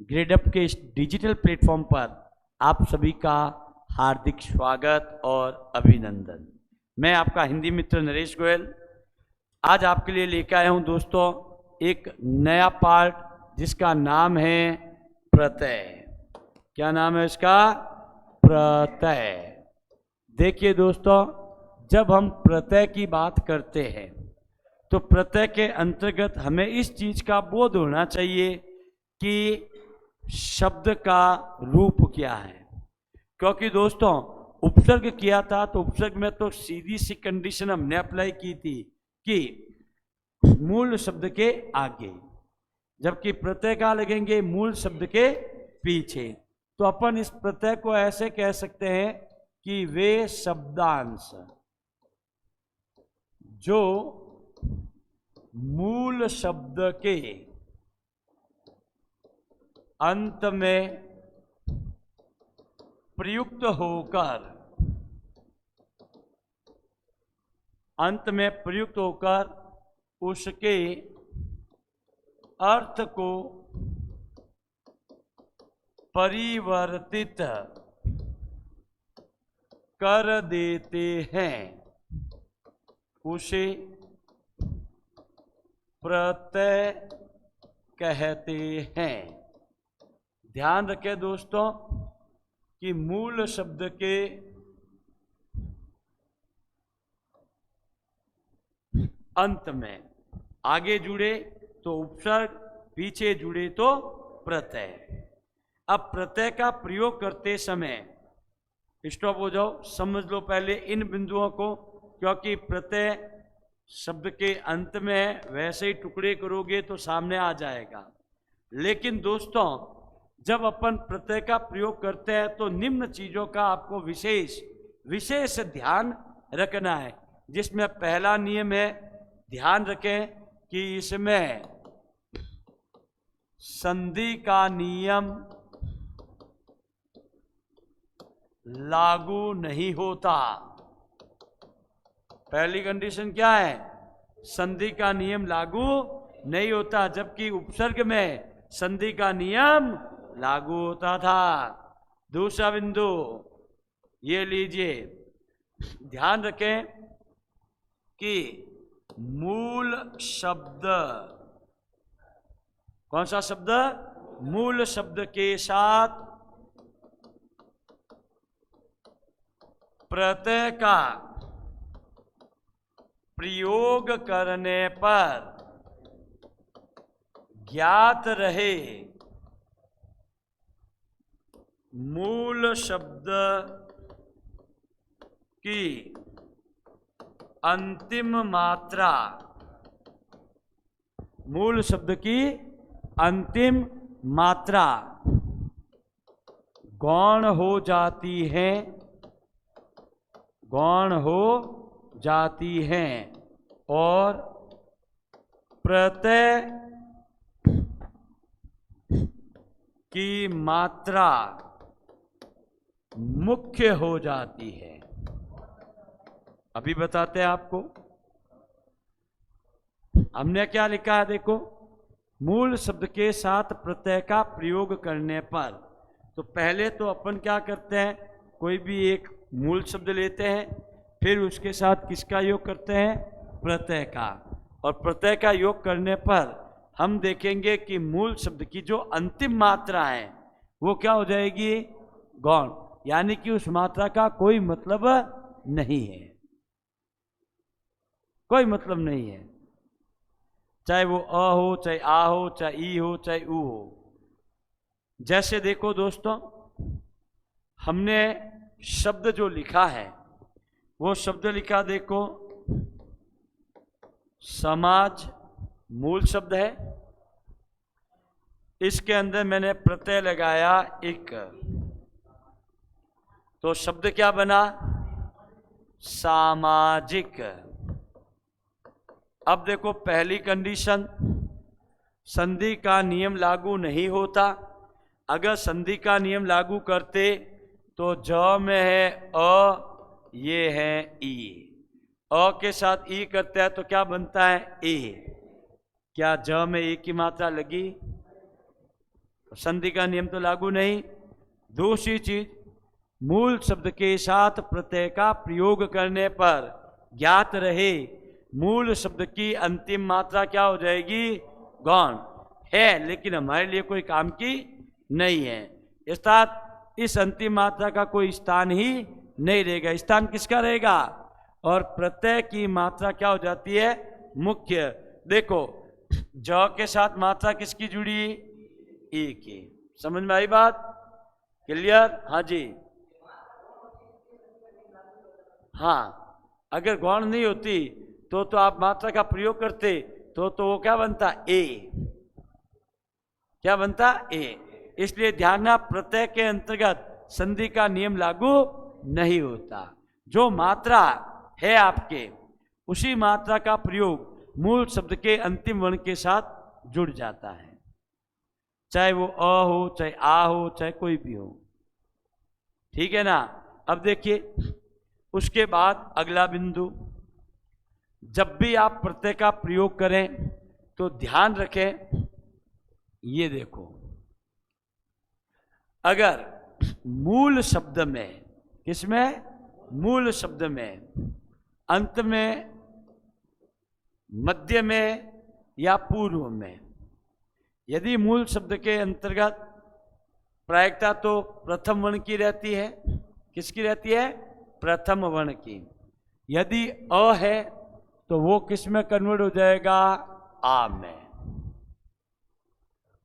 Gradeup के इस digital platform पर आप सभी का हार्दिक स्वागत और अभिनंदन। मैं आपका हिंदी मित्र नरेश गोयल आज आपके लिए लेकर आया हूं दोस्तों एक नया पार्ट जिसका नाम है प्रत्यय। क्या नाम है इसका? प्रत्यय। देखिए दोस्तों, जब हम प्रत्यय की बात करते हैं तो प्रत्यय के अंतर्गत हमें इस चीज का बोध होना चाहिए कि शब्द का रूप क्या है। क्योंकि दोस्तों उपसर्ग किया था तो उपसर्ग में तो सीधी सी कंडीशन हमने अप्लाई की थी कि मूल शब्द के आगे, जबकि प्रत्यय कहाँ लगेंगे? मूल शब्द के पीछे। तो अपन इस प्रत्यय को ऐसे कह सकते हैं कि वे शब्दांश जो मूल शब्द के अंत में प्रयुक्त होकर उसके अर्थ को परिवर्तित कर देते हैं, उसे प्रत्यय कहते हैं। ध्यान रखें दोस्तों कि मूल शब्द के अंत में आगे जुड़े तो उपसर्ग, पीछे जुड़े तो प्रत्यय। अब प्रत्यय का प्रयोग करते समय स्टॉप हो जाओ, समझ लो पहले इन बिंदुओं को, क्योंकि प्रत्यय शब्द के अंत में है, वैसे ही टुकड़े करोगे तो सामने आ जाएगा। लेकिन दोस्तों जब अपन प्रत्यय का प्रयोग करते हैं तो निम्न चीजों का आपको विशेष ध्यान रखना है, जिसमें पहला नियम है, ध्यान रखें कि इसमें संधि का नियम लागू नहीं होता। पहली कंडीशन क्या है? संधि का नियम लागू नहीं होता, जबकि उपसर्ग में संधि का नियम लागू होता था। दूसरा बिंदु ये लीजिए, ध्यान रखें कि मूल शब्द, कौन सा शब्द? मूल शब्द के साथ प्रत्यय का प्रयोग करने पर ज्ञात रहे मूल शब्द की अंतिम मात्रा, मूल शब्द की अंतिम मात्रा गौण हो जाती है, गौण हो जाती है और प्रत्यय की मात्रा मुख्य हो जाती है। अभी बताते हैं आपको। हमने क्या लिखा है देखो, मूल शब्द के साथ प्रत्यय का प्रयोग करने पर, तो पहले तो अपन क्या करते हैं, कोई भी एक मूल शब्द लेते हैं, फिर उसके साथ किसका योग करते हैं? प्रत्यय का। और प्रत्यय का योग करने पर हम देखेंगे कि मूल शब्द की जो अंतिम मात्रा है वो क्या हो जाएगी? गौण, यानी कि उस मात्रा का कोई मतलब नहीं है, कोई मतलब नहीं है, चाहे वो अ हो, चाहे आ हो, चाहे ई हो, चाहे उ हो। जैसे देखो दोस्तों, हमने शब्द जो लिखा है वो शब्द लिखा, देखो समाज मूल शब्द है, इसके अंदर मैंने प्रत्यय लगाया एक, तो शब्द क्या बना? सामाजिक। अब देखो पहली कंडीशन, संधि का नियम लागू नहीं होता। अगर संधि का नियम लागू करते तो ज में है अ, ये है ई, अ के साथ ई करते हैं तो क्या बनता है? ए। क्या ज में ए की मात्रा लगी? तो संधि का नियम तो लागू नहीं। दूसरी चीज, मूल शब्द के साथ प्रत्यय का प्रयोग करने पर ज्ञात रहे मूल शब्द की अंतिम मात्रा क्या हो जाएगी, गौण है, लेकिन हमारे लिए कोई काम की नहीं है। अर्थात इस अंतिम मात्रा का कोई स्थान ही नहीं रहेगा। स्थान किसका रहेगा, और प्रत्यय की मात्रा क्या हो जाती है, मुख्य। देखो ज के साथ मात्रा किसकी जुड़ी, ई की। समझ में आई बात, क्लियर? हाँ जी, हाँ, अगर गौण नहीं होती तो आप मात्रा का प्रयोग करते तो वो क्या बनता, ए। क्या बनता, ए। इसलिए ध्यान रखना, प्रत्यय के अंतर्गत संधि का नियम लागू नहीं होता। जो मात्रा है आपके, उसी मात्रा का प्रयोग मूल शब्द के अंतिम वर्ण के साथ जुड़ जाता है, चाहे वो अ हो, चाहे आ हो, चाहे कोई भी हो। ठीक है ना। अब देखिए, उसके बाद अगला बिंदु, जब भी आप प्रत्यय का प्रयोग करें तो ध्यान रखें, ये देखो, अगर मूल शब्द में, किसमें, मूल शब्द में, अंत में, मध्य में या पूर्व में, यदि मूल शब्द के अंतर्गत प्रायिकता तो प्रथम वर्ण की रहती है, किसकी रहती है, प्रथम वर्ण की। यदि अ है तो वो किस में कन्वर्ट हो जाएगा, आ में।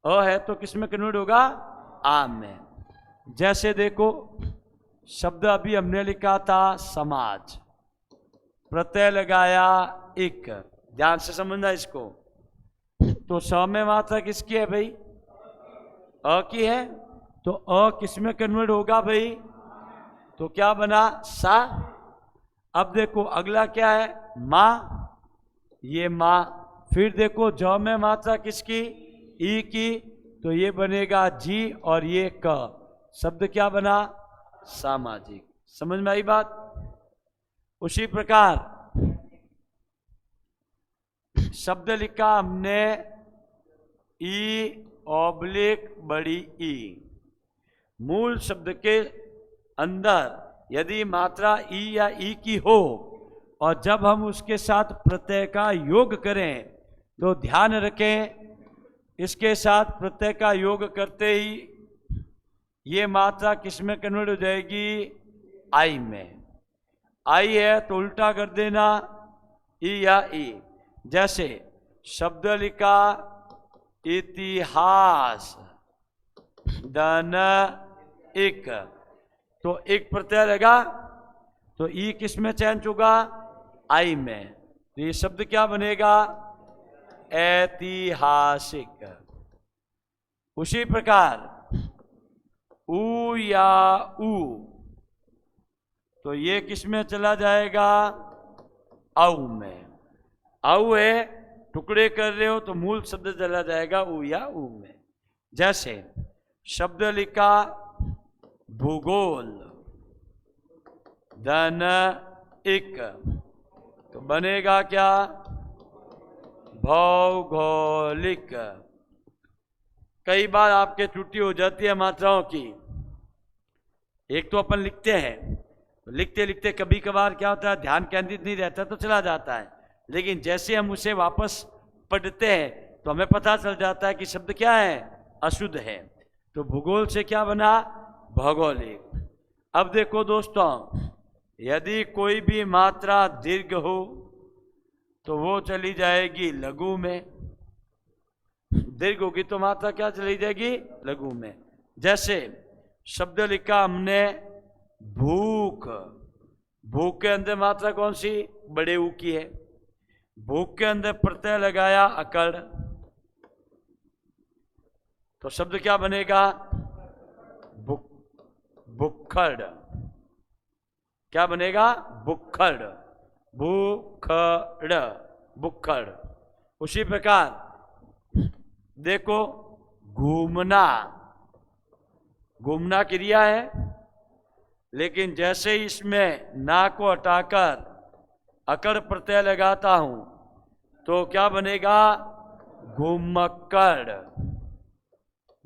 अ है तो किस में कन्वर्ट होगा, आ में। जैसे देखो, शब्द अभी हमने लिखा था समाज, प्रत्यय लगाया एक, ध्यान से समझना इसको। तो स में मात्रा किसकी है भाई, अ की है, तो अ किस में कन्वर्ट होगा भाई, तो क्या बना, सा। अब देखो अगला क्या है, माँ, ये माँ। फिर देखो ज में मात्रा किसकी, ई की, तो ये बनेगा जी, और ये क, शब्द क्या बना, सामाजिक। समझ में आई बात। उसी प्रकार शब्द लिखा हमने ई ऑब्लिक बड़ी ई, मूल शब्द के अंदर यदि मात्रा ई या ई की हो और जब हम उसके साथ प्रत्यय का योग करें तो ध्यान रखें, इसके साथ प्रत्यय का योग करते ही ये मात्रा किस में कन्वर्ट हो जाएगी, आई में। आई है तो उल्टा कर देना, ई या ई। जैसे शब्द लिखा इतिहास, धन एक, तो एक प्रत्यय लगा तो ई किस में चेंज होगा, आई में। तो ये शब्द क्या बनेगा, ऐतिहासिक। उसी प्रकार ऊ या ऊ, तो ये किस में चला जाएगा, औ में। औ है, टुकड़े कर रहे हो तो मूल शब्द चला जाएगा ऊ या ऊ में। जैसे शब्द लिखा भूगोल, धन एक, तो बनेगा क्या, भौगोलिक। कई बार आपके त्रुटि हो जाती है मात्राओं की। एक तो अपन लिखते हैं, लिखते लिखते कभी कभार क्या होता है, ध्यान केंद्रित नहीं रहता तो चला जाता है, लेकिन जैसे हम उसे वापस पढ़ते हैं तो हमें पता चल जाता है कि शब्द क्या है, अशुद्ध है। तो भूगोल से क्या बना, भौगोलिक। अब देखो दोस्तों, यदि कोई भी मात्रा दीर्घ हो तो वो चली जाएगी लघु में, दीर्घ होगी तो मात्रा क्या चली जाएगी, लघु में। जैसे शब्द लिखा हमने भूख, भूख के अंदर मात्रा कौन सी, बड़े ऊ की है। भूख के अंदर प्रत्यय लगाया अकड़, तो शब्द क्या बनेगा, भुक्खड़। क्या बनेगा, भुक्खड़, भूखड़, भुक्खड़। उसी प्रकार देखो घूमना, घूमना क्रिया है, लेकिन जैसे इसमें ना को हटाकर अकड़ प्रत्यय लगाता हूं तो क्या बनेगा, घुमक्कड़,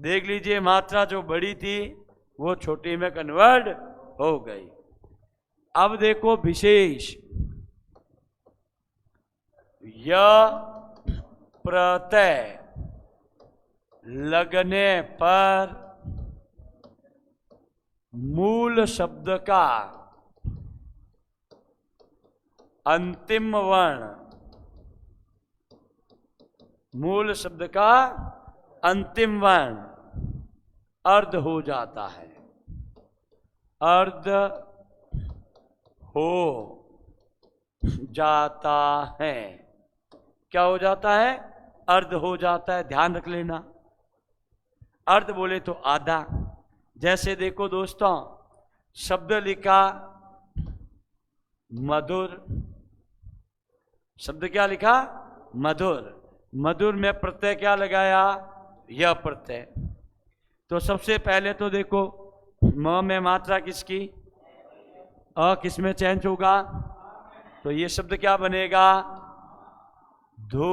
देख लीजिए, मात्रा जो बड़ी थी वो छोटी में कन्वर्ट हो गई। अब देखो विशेष, य प्रत्यय लगने पर मूल शब्द का अंतिम वर्ण, मूल शब्द का अंतिम वर्ण अर्ध हो जाता है, अर्ध हो जाता है। क्या हो जाता है? अर्ध हो जाता है। ध्यान रख लेना, अर्ध बोले तो आधा। जैसे देखो दोस्तों, शब्द लिखा मधुर, शब्द क्या लिखा? मधुर। मधुर में प्रत्यय क्या लगाया? यह प्रत्यय। तो सबसे पहले तो देखो, म में मात्रा किसकी? अ किस में चेंज होगा? तो ये शब्द क्या बनेगा? धू।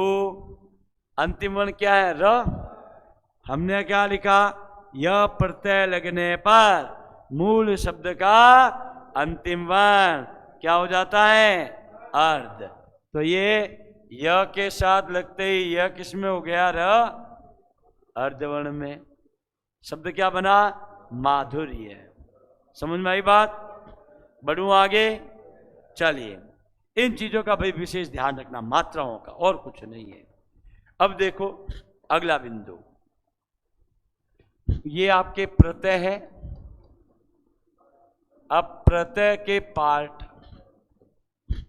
अंतिम वर्ण क्या है? र। हमने क्या लिखा? यह प्रत्यय लगने पर मूल शब्द का अंतिम वर्ण क्या हो जाता है? अर्ध। तो ये य के साथ लगते ही यह किस में हो गया? र। अर्धवर्ण में। शब्द क्या बना? माधुर्य। समझ में आई बात? बढ़ूं आगे? चलिए, इन चीजों का भाई विशेष ध्यान रखना, मात्राओं का, और कुछ नहीं है। अब देखो अगला बिंदु, ये आपके प्रत्यय है। अब प्रत्यय के पार्ट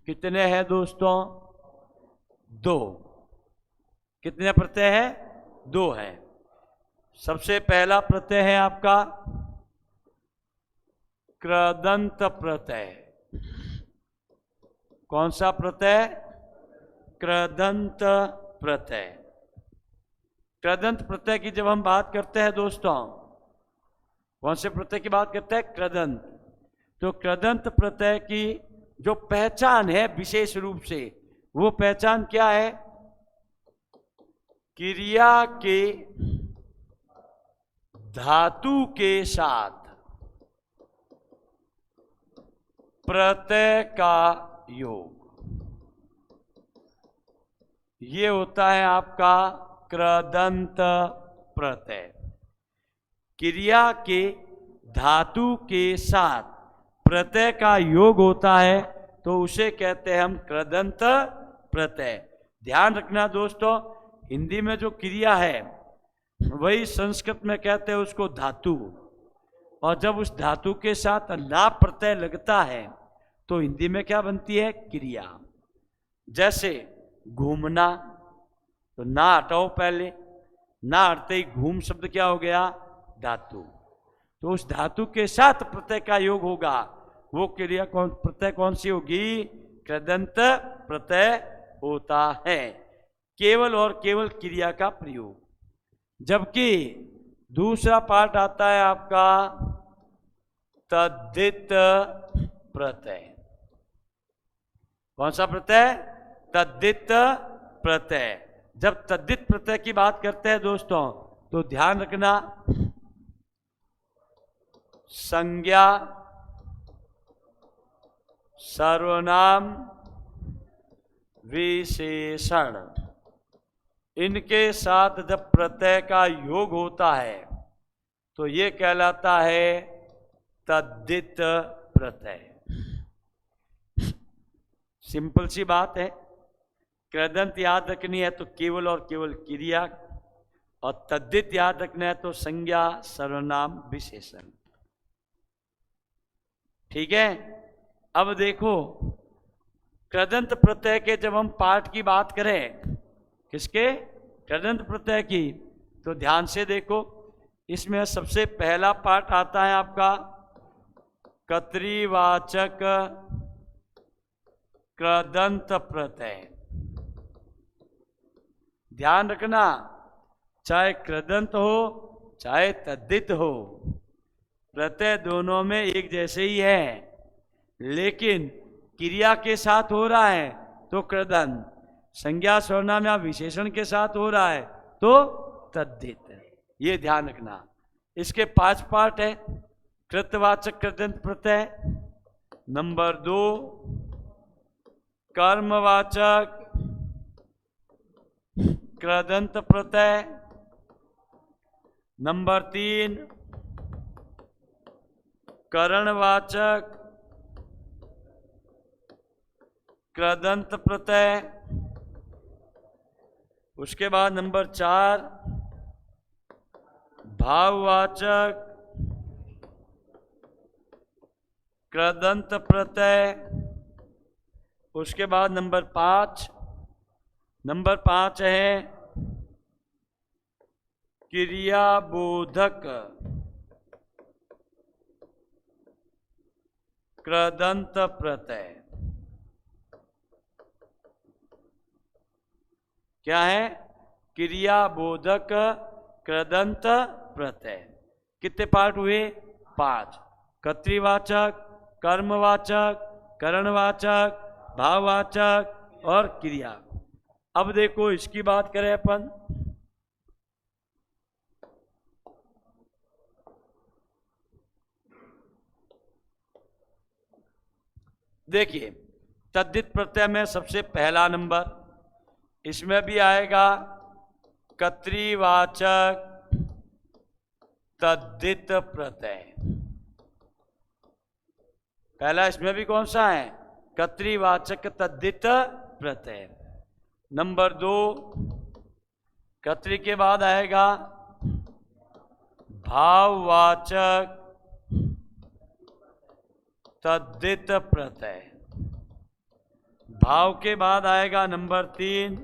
कितने हैं दोस्तों? दो। कितने प्रत्यय हैं? दो है। सबसे पहला प्रत्यय है आपका कृदंत प्रत्यय। कौन सा प्रत्यय? कृदंत प्रत्यय। कृदंत प्रत्यय की जब हम बात करते हैं दोस्तों, कौन से प्रत्यय की बात करते हैं? कृदंत। तो कृदंत प्रत्यय की जो पहचान है विशेष रूप से, वो पहचान क्या है? क्रिया के धातु के साथ प्रत्यय का योग, ये होता है आपका कृदंत प्रत्यय। क्रिया के धातु के साथ प्रत्यय का योग होता है तो उसे कहते हैं हम कृदंत प्रत्यय। ध्यान रखना दोस्तों, हिंदी में जो क्रिया है वही संस्कृत में कहते हैं उसको धातु, और जब उस धातु के साथ ना प्रत्यय लगता है तो हिंदी में क्या बनती है? क्रिया। जैसे घूमना, तो ना हटाओ पहले, ना हटते ही घूम शब्द क्या हो गया? धातु। तो उस धातु के साथ प्रत्यय का योग होगा, वो क्रिया कौन, प्रत्यय कौन सी होगी? कृदंत प्रत्यय होता है। केवल और केवल क्रिया का प्रयोग। जबकि दूसरा पार्ट आता है आपका तद्धित प्रत्यय। कौन सा प्रत्यय? तद्धित प्रत्यय। जब तद्धित प्रत्यय की बात करते हैं दोस्तों, तो ध्यान रखना, संज्ञा, सर्वनाम, विशेषण, इनके साथ जब प्रत्यय का योग होता है तो ये कहलाता है तद्धित प्रत्यय। सिंपल सी बात है। कृदंत याद रखनी है तो केवल और केवल क्रिया, और तद्धित याद रखना है तो संज्ञा, सर्वनाम, विशेषण। ठीक है। अब देखो, कृदंत प्रत्यय के जब हम पाठ की बात करें, किसके? कृदंत प्रत्यय की, तो ध्यान से देखो, इसमें सबसे पहला पाठ आता है आपका कर्तृवाचक कृदंत प्रत्यय। ध्यान रखना, चाहे कृदंत हो चाहे तद्धित हो, प्रत्यय दोनों में एक जैसे ही है, लेकिन क्रिया के साथ हो रहा है तो कृदंत, संज्ञा, सर्वनाम या विशेषण के साथ हो रहा है तो तद्धित। ये ध्यान रखना। इसके 5 पार्ट है। कृतवाचक कृदंत प्रत्यय, नंबर 2 कर्मवाचक कृदंत प्रत्यय, नंबर 3 करणवाचक कृदंत प्रत्यय, उसके बाद नंबर 4 भाववाचक कृदंत प्रत्यय, उसके बाद नंबर 5 है क्रियाबोधक कृदंत प्रत्यय। क्या है? क्रियाबोधक कृदंत प्रत्यय। कितने पार्ट हुए? 5। कर्तृवाचक, कर्मवाचक, करणवाचक, भाववाचक और क्रिया। अब देखो इसकी बात करें अपन, देखिए तद्धित प्रत्यय में सबसे पहला नंबर, इसमें भी आएगा कर्तृवाचक तद्धित प्रत्यय। पहला इसमें भी कौन सा है? कर्तृवाचक तद्धित प्रत्यय। नंबर 2 कर्तृ के बाद आएगा भाववाचक तद्धित प्रत्यय। भाव के बाद आएगा नंबर 3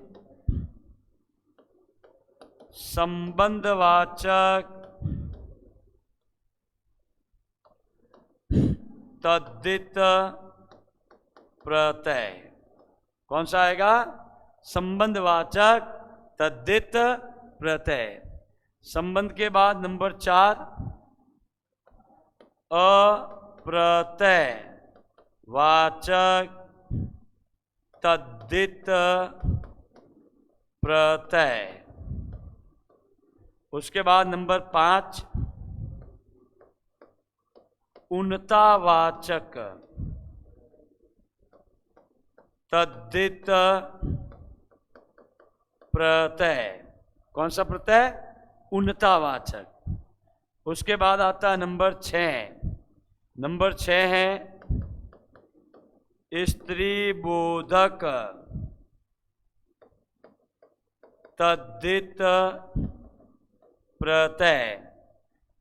संबंधवाचक तद्धित प्रत्यय। कौन सा आएगा? संबंधवाचक तद्धित प्रत्यय। संबंध के बाद नंबर 4 अप्रत्यय वाचक तद्धित प्रत्यय। उसके बाद नंबर 5 उन्नतावाचक तद्धित प्रत्यय। कौन सा प्रत्यय? उन्नतावाचक। उसके बाद आता है नंबर 6। नंबर 6 है स्त्री बोधक तद्धित प्रत्यय।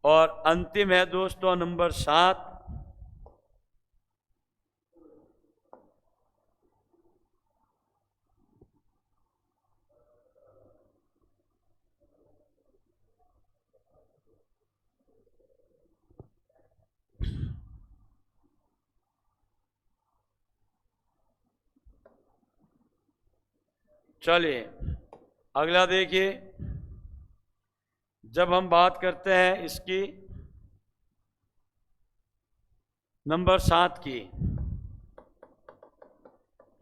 और अंतिम है दोस्तों नंबर 7 चलिए अगला देखिए, जब हम बात करते हैं इसकी नंबर 7 की,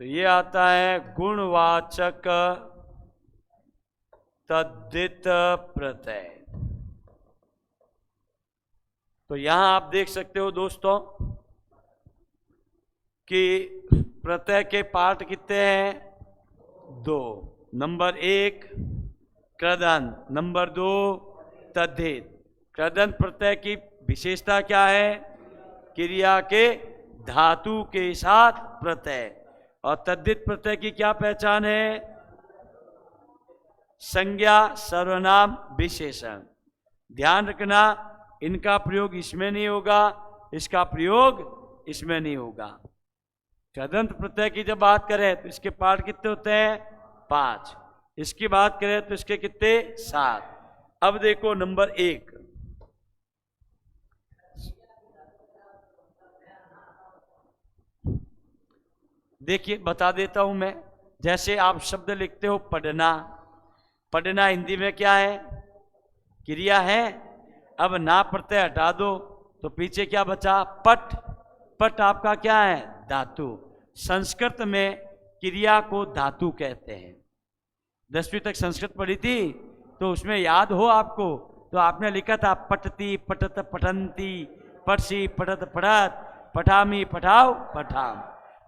तो ये आता है गुणवाचक तद्धित प्रत्यय। तो यहां आप देख सकते हो दोस्तों कि प्रत्यय के पार्ट कितने हैं? 2। नंबर 1 कृदंत, नंबर 2 तद्धित। कृदंत प्रत्यय की विशेषता क्या है? क्रिया के धातु के साथ प्रत्यय। और तद्धित प्रत्यय की क्या पहचान है? संज्ञा सर्वनाम विशेषण। ध्यान रखना, इनका प्रयोग इसमें नहीं होगा, इसका प्रयोग इसमें नहीं होगा। कृदंत प्रत्यय की जब बात करें तो इसके पार्ट कितने होते हैं? 5। इसकी बात करें तो इसके कितने? 7। अब देखो नंबर 1, देखिए बता देता हूं मैं। जैसे आप शब्द लिखते हो पढ़ना, पढ़ना हिंदी में क्या है? क्रिया है। अब ना प्रत्यय हटा दो तो पीछे क्या बचा? पठ। पठ आपका क्या है? धातु। संस्कृत में क्रिया को धातु कहते हैं। 10वीं तक संस्कृत पढ़ी थी तो उसमें याद हो आपको तो आपने लिखा था पठती पठत पठंती, पठसी पठत पठत, पठामी पठाओ पठाम।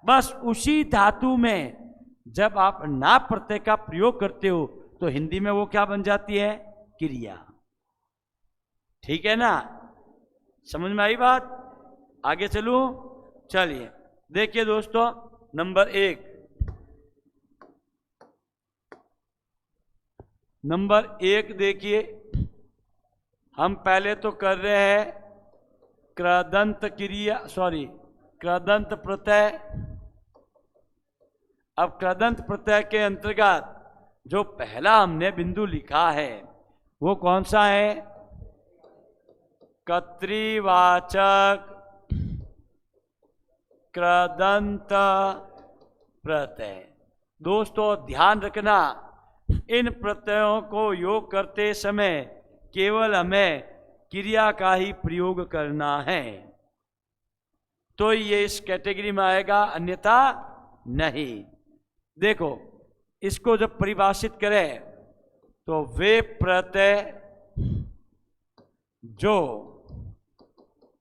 बस उसी धातु में जब आप ना प्रत्यय का प्रयोग करते हो तो हिंदी में वो क्या बन जाती है? क्रिया। ठीक है ना? समझ में आई बात? आगे चलूं? चलिए देखिए दोस्तों, नंबर 1, देखिए, हम पहले तो कर रहे हैं कृदंत क्रिया, कृदंत प्रत्यय। अब कृदंत प्रत्यय के अंतर्गत जो पहला हमने बिंदु लिखा है वो कौन सा है? कर्तृवाचक कृदंत प्रत्यय। दोस्तों ध्यान रखना, इन प्रत्ययों को योग करते समय केवल हमें क्रिया का ही प्रयोग करना है, तो ये इस कैटेगरी में आएगा, अन्यथा नहीं। देखो इसको जब परिभाषित करें तो वे प्रत्यय जो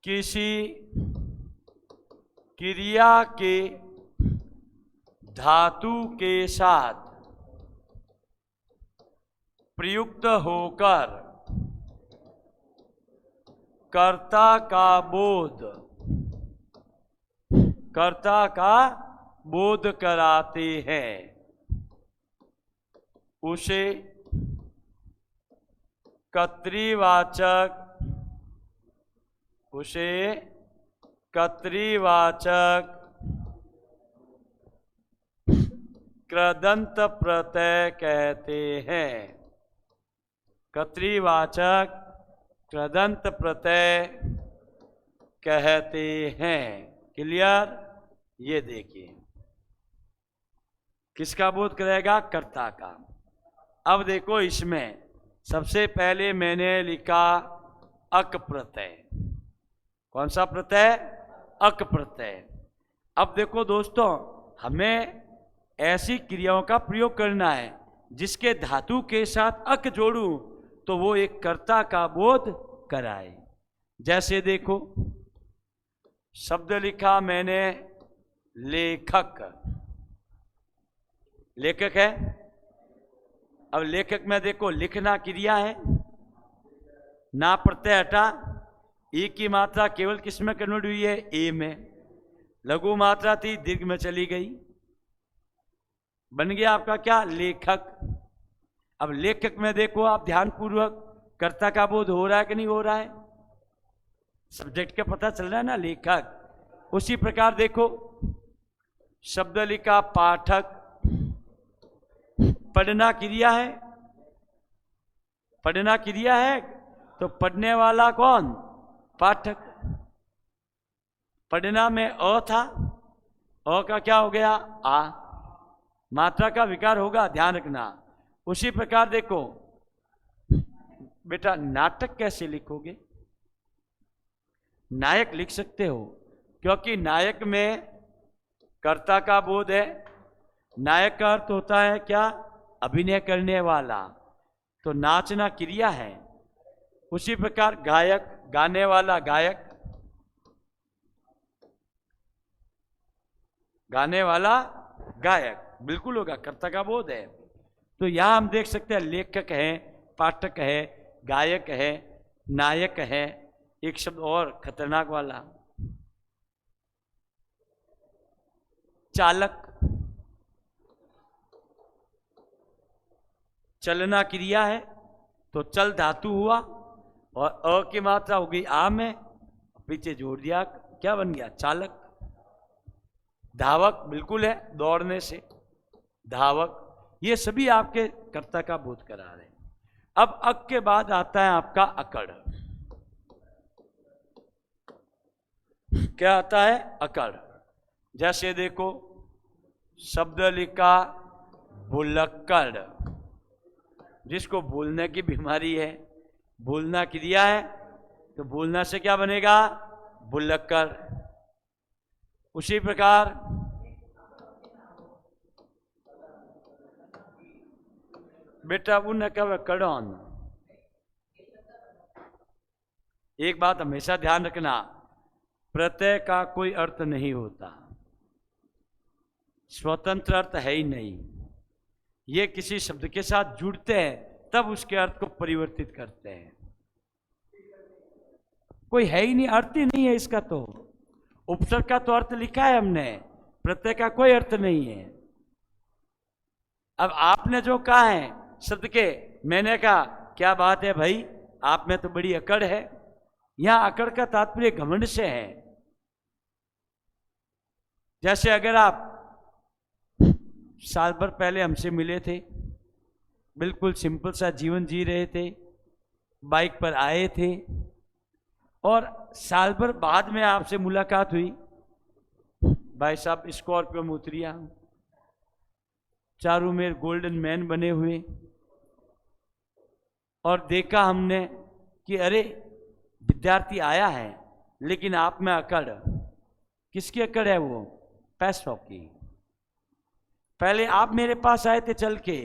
किसी क्रिया के धातु के साथ प्रयुक्त होकर कर्ता का बोध कराते हैं, उसे कर्तृवाचक कृदंत प्रत्यय कहते हैं। कर्तृवाचक कृदंत प्रत्यय कहते हैं। क्लियर? ये देखिए किसका बोध करेगा? कर्ता का। अब देखो इसमें सबसे पहले मैंने लिखा अक प्रत्यय। कौन सा प्रत्यय? अक प्रत्यय। अब देखो दोस्तों, हमें ऐसी क्रियाओं का प्रयोग करना है जिसके धातु के साथ अक जोड़ूं तो वो एक कर्ता का बोध कराए। जैसे देखो शब्द लिखा मैंने लेखक, लेखक है। अब लेखक में देखो लिखना क्रिया है, ना प्रत्यय हटा, ई की मात्रा केवल किस में कन्वर्ट हुई है? ए में। लघु मात्रा थी, दीर्घ में चली गई, बन गया आपका क्या? लेखक। अब लेखक में देखो आप ध्यान पूर्वक, कर्ता का बोध हो रहा है कि नहीं हो रहा है? सब्जेक्ट का पता चल रहा है ना, लेखक। उसी प्रकार देखो शब्द लिखा पाठक, पढ़ना क्रिया है, पढ़ना क्रिया है, तो पढ़ने वाला कौन? पाठक। पढ़ना में अ था, अ का क्या हो गया? आ। मात्रा का विकार होगा, ध्यान रखना। उसी प्रकार देखो बेटा, नाटक कैसे लिखोगे? नायक लिख सकते हो, क्योंकि नायक में कर्ता का बोध है। नायक का अर्थ होता है क्या? अभिनय करने वाला, तो नाचना क्रिया है। उसी प्रकार गायक, गाने वाला गायक, गाने वाला गायक, बिल्कुल होगा, कर्ता का बोध है। तो यहां हम देख सकते हैं लेखक है, पाठक है, गायक है, नायक है, एक शब्द और खतरनाक वाला चालक। चलना क्रिया है, तो चल धातु हुआ और अ की मात्रा हो गई आ में, पीछे जोड़ दिया, क्या बन गया? चालक। धावक बिल्कुल है, दौड़ने से धावक। ये सभी आपके कर्ता का बोध करा रहे हैं। अब अक के बाद आता है आपका अकड़। क्या आता है? अकड़। जैसे देखो शब्द लिखा भुलक्कड़, जिसको भूलने की बीमारी है, भूलना क्रिया है, तो भूलना से क्या बनेगा? भुलक्कड़। उसी प्रकार बेटा उन कड़ौन, एक बात हमेशा ध्यान रखना, प्रत्यय का कोई अर्थ नहीं होता, स्वतंत्र अर्थ है ही नहीं। ये किसी शब्द के साथ जुड़ते हैं तब उसके अर्थ को परिवर्तित करते हैं। कोई है ही नहीं, अर्थ ही नहीं है इसका। तो उपसर्ग का तो अर्थ लिखा है हमने, प्रत्यय का कोई अर्थ नहीं है। अब आपने जो कहा है शब्द के, मैंने कहा क्या बात है भाई, आप में तो बड़ी अकड़ है। यहां अकड़ का तात्पर्य घमंड से है। जैसे अगर आप साल भर पहले हमसे मिले थे, बिल्कुल सिंपल सा जीवन जी रहे थे, बाइक पर आए थे, और साल भर बाद में आपसे मुलाकात हुई, भाई साहब स्कॉर्पियो में उतरिया, चारों मेर गोल्डन मैन बने हुए, और देखा हमने कि अरे विद्यार्थी आया है, लेकिन आप में अकड़। किसकी अकड़ है वो? पैसों की। पहले आप मेरे पास आए थे चल के,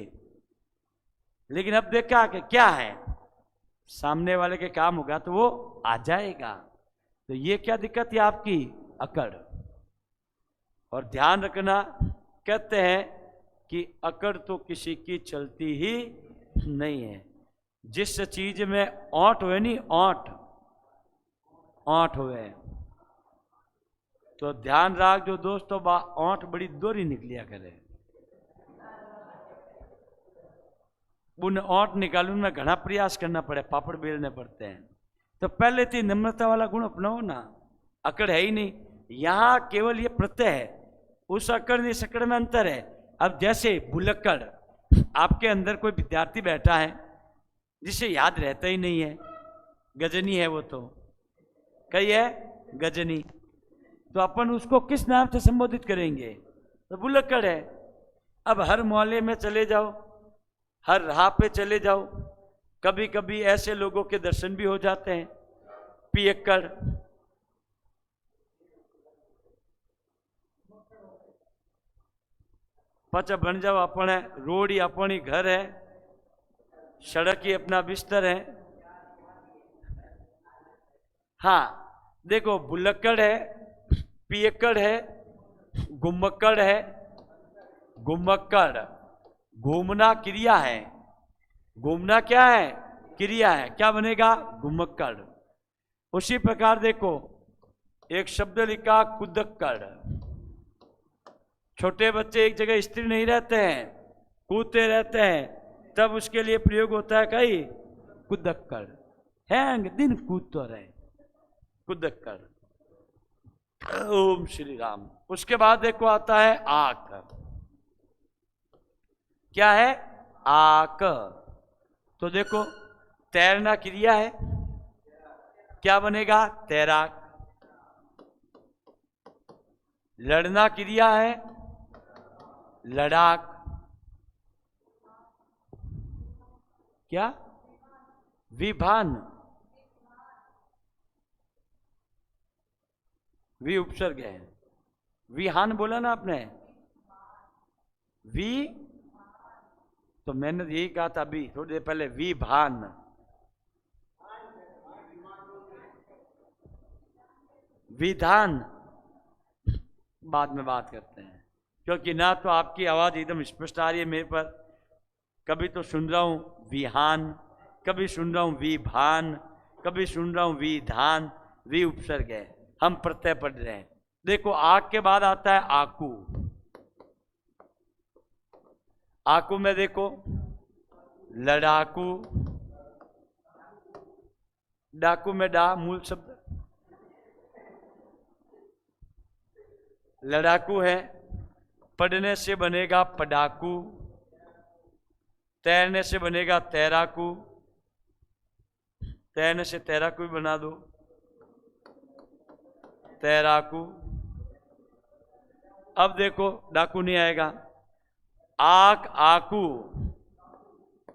लेकिन अब देखा कि क्या है, सामने वाले के काम होगा तो वो आ जाएगा। तो ये क्या दिक्कत है आपकी? अकड़। और ध्यान रखना, कहते हैं कि अकड़ तो किसी की चलती ही नहीं है। जिस चीज में औंठ हुए नहीं, औंठ हुए, तो ध्यान रख जो दोस्तों, औंठ बड़ी दोहरी निकलिया करे। उन औंठ निकालने में घना प्रयास करना पड़े, पापड़ बेलने पड़ते हैं। तो पहले तो नम्रता वाला गुण अपनाओ ना। अकड़ है ही नहीं, यहां केवल ये प्रत्यय है, उस अकड़ नहीं सकड़ में अंतर है। अब जैसे भुलक्कड़, आपके अंदर कोई विद्यार्थी बैठा है जिसे याद रहता ही नहीं है, गजनी है वो, तो कही है गजनी, तो अपन उसको किस नाम से संबोधित करेंगे? तो भुलक्कड़ है। अब हर मोहल्ले में चले जाओ, हर राह पे चले जाओ, कभी कभी ऐसे लोगों के दर्शन भी हो जाते हैं, पियक्कड़। पचा बन जाओ, अपने रोड ही अपनी घर है, सड़क ही अपना बिस्तर है। हाँ देखो, भुलक्कड़ है, पियक्कड़ है, घुमक्कड़ है। घुमक्कड़ घूमना क्रिया है, घूमना क्या है? क्रिया है। क्या बनेगा? घुमक्कड़। उसी प्रकार देखो, एक शब्द लिखा कुदक्कड़। छोटे बच्चे एक जगह स्थिर नहीं रहते हैं, कूदते रहते हैं, तब उसके लिए प्रयोग होता है कई कुदक्कड़। हैंग दिन कूद तो रहे, कुदक्कड़। ओम श्री राम। उसके बाद देखो आता है आक। क्या है? आक। तो देखो, तैरना क्रिया है, क्या बनेगा? तैराक। लड़ना क्रिया है, लड़ाक। क्या? विभान। वि उपसर्ग है, विहान बोला ना आपने, वि, तो मैंने यही कहा था अभी थोड़ी देर पहले, विभान। विधान बाद में बात करते हैं, क्योंकि ना तो आपकी आवाज एकदम स्पष्ट आ रही है मेरे पर, कभी तो सुन रहा हूं विहान, कभी सुन रहा हूं विभान, कभी सुन रहा हूं विधान। वि उपसर्ग है, हम प्रत्यय पढ़ रहे हैं। देखो, आक के बाद आता है आकू। आकू में देखो, लड़ाकू। डाकू में डा मूल शब्द, लड़ाकू है। पढ़ने से बनेगा पढ़ाकू, तैरने से बनेगा तैराकू, तैरने से तैराकू भी बना दो, तैराकू। अब देखो, डाकू नहीं आएगा। आक, आकू,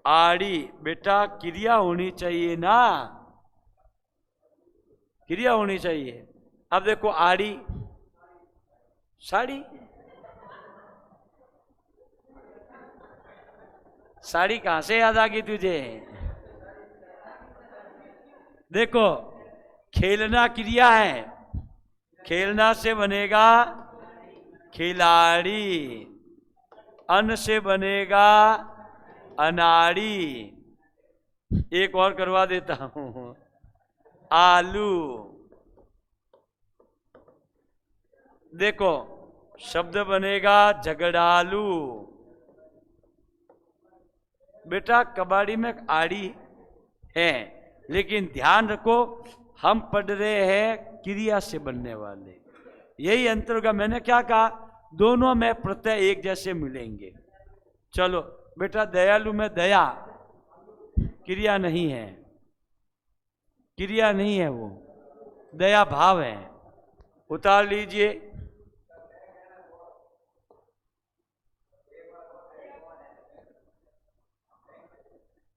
आड़ी। बेटा क्रिया होनी चाहिए ना, क्रिया होनी चाहिए। अब देखो, आड़ी, साड़ी। साड़ी कहां से याद आ गई तुझे? देखो, खेलना क्रिया है, खेलना से बनेगा खिलाड़ी, अन्न से बनेगा अनाड़ी। एक और करवा देता हूं, आलू। देखो शब्द बनेगा झगड़ालू। बेटा कबाड़ी में आड़ी है, लेकिन ध्यान रखो हम पढ़ रहे हैं क्रिया से बनने वाले, यही अंतर होगा। मैंने क्या कहा, दोनों में प्रत्यय एक जैसे मिलेंगे। चलो बेटा, दयालु में दया क्रिया नहीं है, क्रिया नहीं है, वो दया भाव है। उतार लीजिए।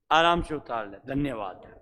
आराम से उतार ले, धन्यवाद।